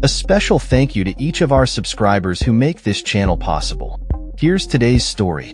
A special thank you to each of our subscribers who make this channel possible. Here's today's story.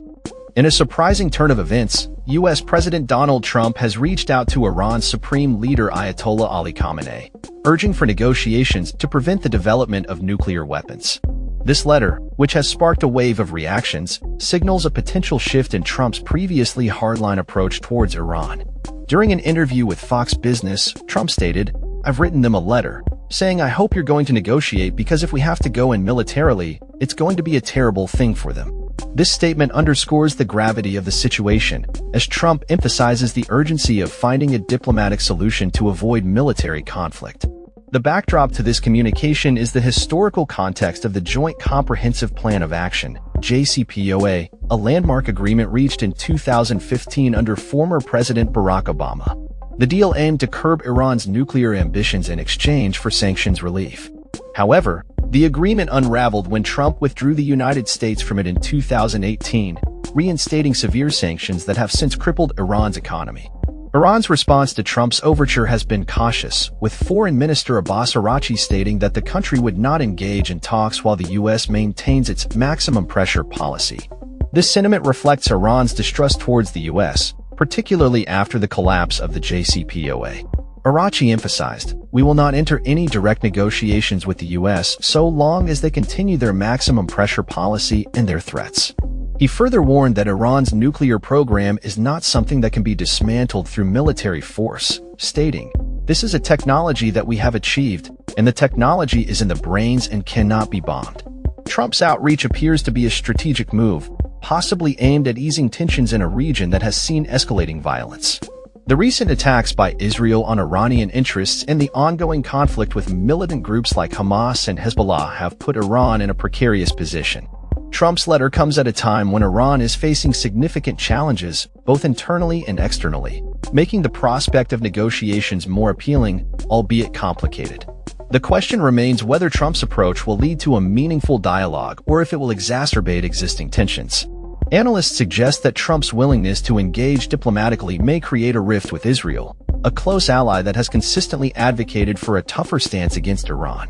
In a surprising turn of events, U.S. President Donald Trump has reached out to Iran's supreme leader Ayatollah Ali Khamenei, urging for negotiations to prevent the development of nuclear weapons. This letter, which has sparked a wave of reactions, signals a potential shift in Trump's previously hardline approach towards Iran. During an interview with Fox Business, Trump stated, "I've written them a letter, saying I hope you're going to negotiate because if we have to go in militarily, it's going to be a terrible thing for them." This statement underscores the gravity of the situation, as Trump emphasizes the urgency of finding a diplomatic solution to avoid military conflict. The backdrop to this communication is the historical context of the Joint Comprehensive Plan of Action, JCPOA, a landmark agreement reached in 2015 under former President Barack Obama. The deal aimed to curb Iran's nuclear ambitions in exchange for sanctions relief. However, the agreement unraveled when Trump withdrew the United States from it in 2018, reinstating severe sanctions that have since crippled Iran's economy. Iran's response to Trump's overture has been cautious, with Foreign Minister Abbas Araghchi stating that the country would not engage in talks while the U.S. maintains its maximum pressure policy. This sentiment reflects Iran's distrust towards the U.S., particularly after the collapse of the JCPOA. Araghchi emphasized, "We will not enter any direct negotiations with the U.S. so long as they continue their maximum pressure policy and their threats." He further warned that Iran's nuclear program is not something that can be dismantled through military force, stating, "This is a technology that we have achieved, and the technology is in the brains and cannot be bombed." Trump's outreach appears to be a strategic move, possibly aimed at easing tensions in a region that has seen escalating violence. The recent attacks by Israel on Iranian interests and the ongoing conflict with militant groups like Hamas and Hezbollah have put Iran in a precarious position. Trump's letter comes at a time when Iran is facing significant challenges, both internally and externally, making the prospect of negotiations more appealing, albeit complicated. The question remains whether Trump's approach will lead to a meaningful dialogue or if it will exacerbate existing tensions. Analysts suggest that Trump's willingness to engage diplomatically may create a rift with Israel, a close ally that has consistently advocated for a tougher stance against Iran.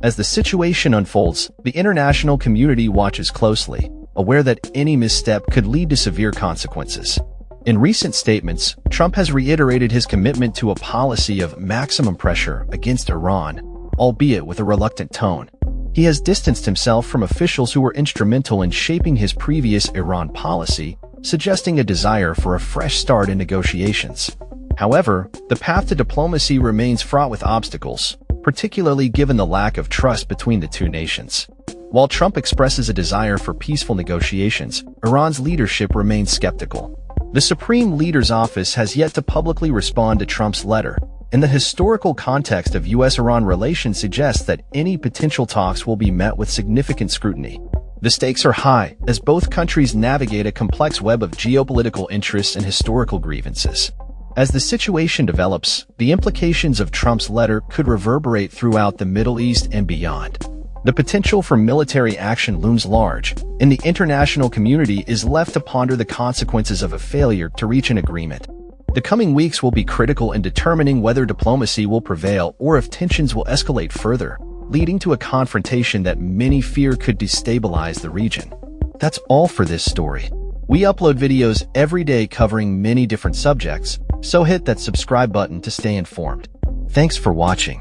As the situation unfolds, the international community watches closely, aware that any misstep could lead to severe consequences. In recent statements, Trump has reiterated his commitment to a policy of maximum pressure against Iran, albeit with a reluctant tone. He has distanced himself from officials who were instrumental in shaping his previous Iran policy, suggesting a desire for a fresh start in negotiations. However, the path to diplomacy remains fraught with obstacles, particularly given the lack of trust between the two nations. While Trump expresses a desire for peaceful negotiations, Iran's leadership remains skeptical. The Supreme Leader's office has yet to publicly respond to Trump's letter, and the historical context of U.S.-Iran relations suggests that any potential talks will be met with significant scrutiny. The stakes are high, as both countries navigate a complex web of geopolitical interests and historical grievances. As the situation develops, the implications of Trump's letter could reverberate throughout the Middle East and beyond. The potential for military action looms large, and the international community is left to ponder the consequences of a failure to reach an agreement. The coming weeks will be critical in determining whether diplomacy will prevail or if tensions will escalate further, leading to a confrontation that many fear could destabilize the region. That's all for this story. We upload videos every day covering many different subjects, so hit that subscribe button to stay informed. Thanks for watching.